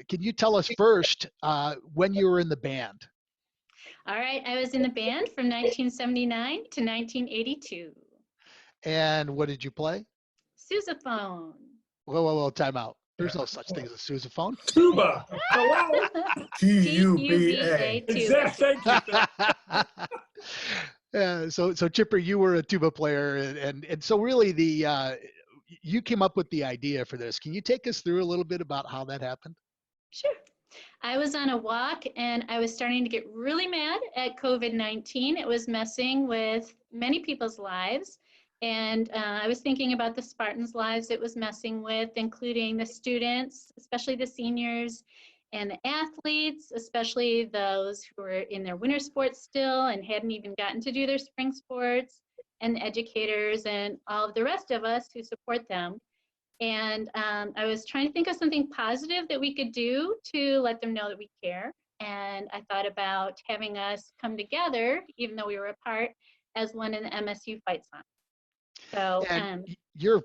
Can you tell us first when you were in the band? All right, I was in the band from 1979 to 1982. And what did you play? Sousaphone. Whoa, time out. There's no such thing as a sousaphone. Tuba. Hello. T-U-B-A. Exactly. Thank you. So Chipper, you were a tuba player, and so really you came up with the idea for this. Can you take us through a little bit about how that happened? Sure. I was on a walk and I was starting to get really mad at COVID-19. It was messing with many people's lives. And I was thinking about the Spartans' lives it was messing with, including the students, especially the seniors, and the athletes, especially those who were in their winter sports still and hadn't even gotten to do their spring sports, and the educators and all of the rest of us who support them. And I was trying to think of something positive that we could do to let them know that we care. And I thought about having us come together, even though we were apart, as one in the MSU fight song. So you're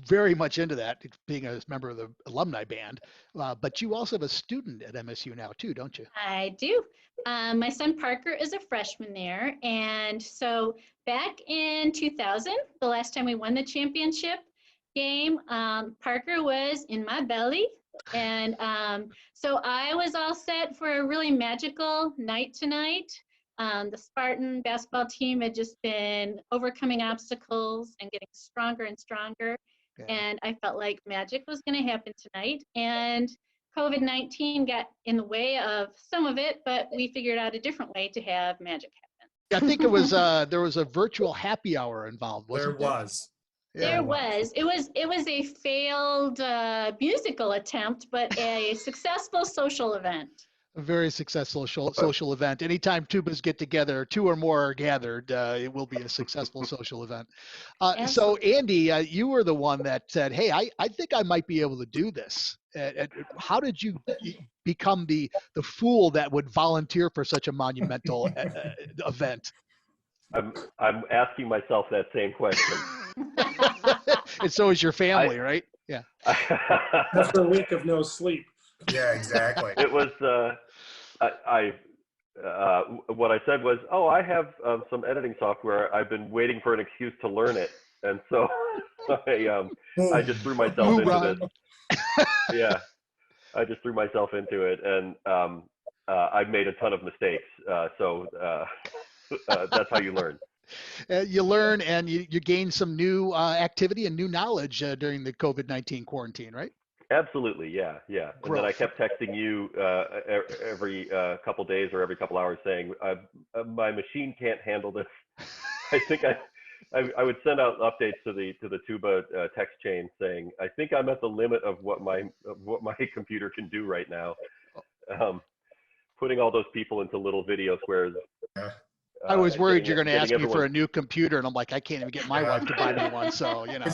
very much into that, being a member of the alumni band, but you also have a student at MSU now too, don't you? I do. My son Parker is a freshman there. And so back in 2000, the last time we won the championship game, Parker was in my belly. And so I was all set for a really magical night tonight. The Spartan basketball team had just been overcoming obstacles and getting stronger and stronger. Yeah. And I felt like magic was going to happen tonight. And COVID-19 got in the way of some of it, but we figured out a different way to have magic happen. I think it was there was a virtual happy hour involved, wasn't there? There was. Yeah, there was. It was a failed musical attempt, but a successful social event. A very successful social event. Anytime tubas get together, two or more are gathered, it will be a successful social event. So Andy, you were the one that said, hey, I think I might be able to do this. How did you become the fool that would volunteer for such a monumental event? I'm asking myself that same question. And so is your family, right? Yeah. After a week of no sleep. Yeah, exactly. It was, what I said was, oh, I have some editing software. I've been waiting for an excuse to learn it. And so I just threw myself into this. Yeah, I just threw myself into it. And I've made a ton of mistakes. So that's how you learn. You learn and you gain some new activity and new knowledge during the COVID-19 quarantine, right? Absolutely, yeah. And then I kept texting you every couple days or every couple hours saying, my machine can't handle this. I think I would send out updates to the tuba text chain saying, I think I'm at the limit of what my computer can do right now. Putting all those people into little video squares. I was worried you're going to ask me for a new computer, and I'm like, I can't even get my wife to buy me one. So, you know.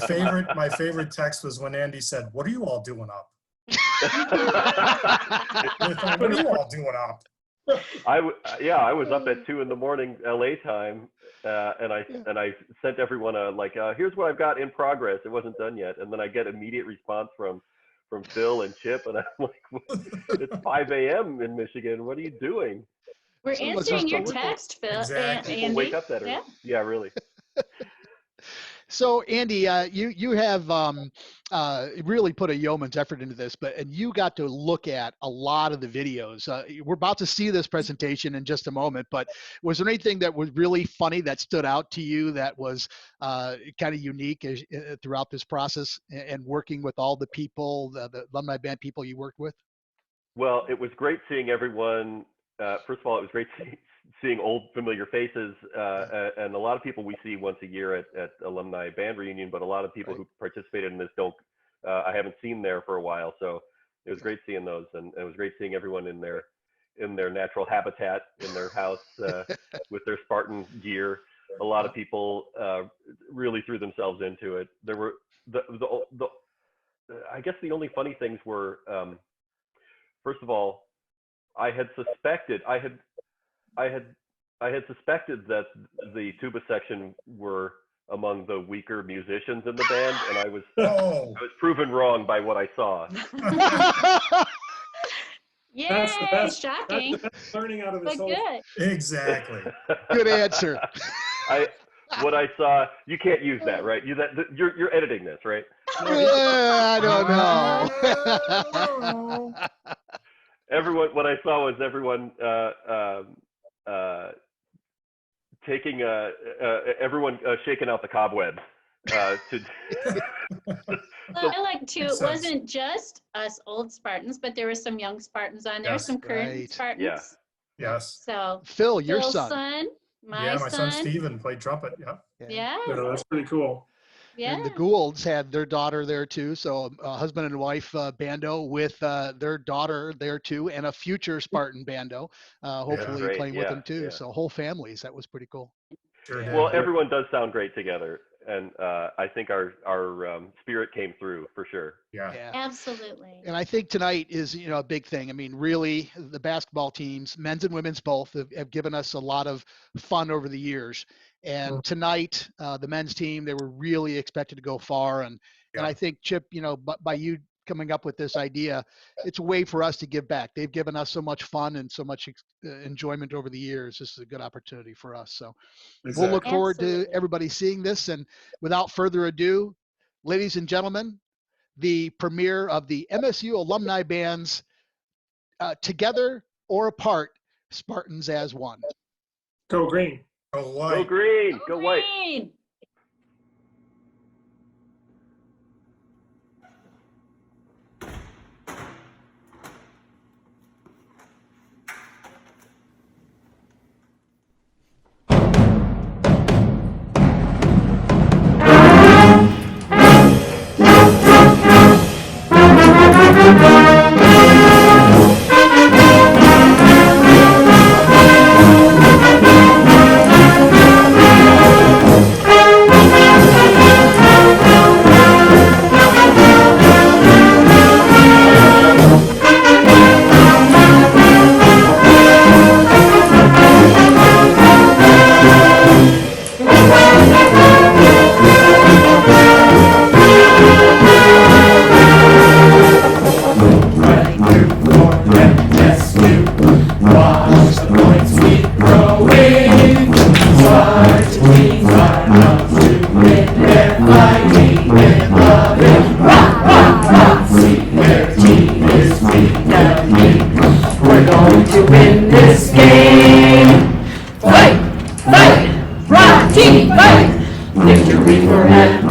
My favorite text was when Andy said, "What are you all doing up?" What are you all doing up? I was up at 2 a.m. LA time, and I sent everyone here's what I've got in progress. It wasn't done yet, and then I get immediate response from Phil and Chip, and I'm like, it's 5 a.m. in Michigan. What are you doing? We're answering your text, Phil. Exactly. Andy. Wake up that early. Yeah, really. So Andy, you have really put a yeoman's effort into this, and you got to look at a lot of the videos. We're about to see this presentation in just a moment, but was there anything that was really funny that stood out to you that was kind of unique throughout this process and working with all the people, the alumni band people you worked with? Well, it was great seeing everyone. First of all, it was great seeing old familiar faces, and a lot of people we see once a year at alumni band reunion, but a lot of people who participated in this I haven't seen there for a while. So it was great seeing those, and it was great seeing everyone in their natural habitat in their house with their Spartan gear. A lot of people really threw themselves into it. There were I guess the only funny things were, first of all, I had suspected that the tuba section were among the weaker musicians in the band, and I was proven wrong by what I saw. Yay, That's the best. shocking, That's the best learning out of this but whole. good. Exactly. Good answer. What I saw, you can't use that, right? You're editing this, right? I don't know. What I saw was everyone taking everyone shaking out the cobwebs. Well, I like too, Makes it sense. wasn't just us old Spartans, but there were some young Spartans on there, Yes, some current right. Spartans. Yeah. Yes. So Phil, your Phil's son. Yeah, my son Steven played trumpet. Yeah. Yeah, Yeah, that's pretty cool. yeah. And the Goulds had their daughter there too. So husband and wife bando with their daughter there too, and a future Spartan bando, hopefully Great, playing with yeah, them too. yeah. So whole families. That was pretty cool. Sure Yeah. did. Well, everyone does sound great together, and I think our spirit came through for sure. Yeah. Absolutely. And I think tonight is, a big thing. I mean, really, the basketball teams, men's and women's both, have given us a lot of fun over the years. And tonight, the men's team, they were really expected to go far. And Yeah. I think, Chip, by you coming up with this idea, it's a way for us to give back. They've given us so much fun and so much enjoyment over the years. This is a good opportunity for us. So we'll look forward to Absolutely. everybody seeing this. And without further ado, ladies and gentlemen, the premiere of the MSU alumni bands, Together or Apart, Spartans as One. Go green. Go Go white. green, go white. Green. We're going to win this game. Fight, fight, rock, team, fight. Victory forever.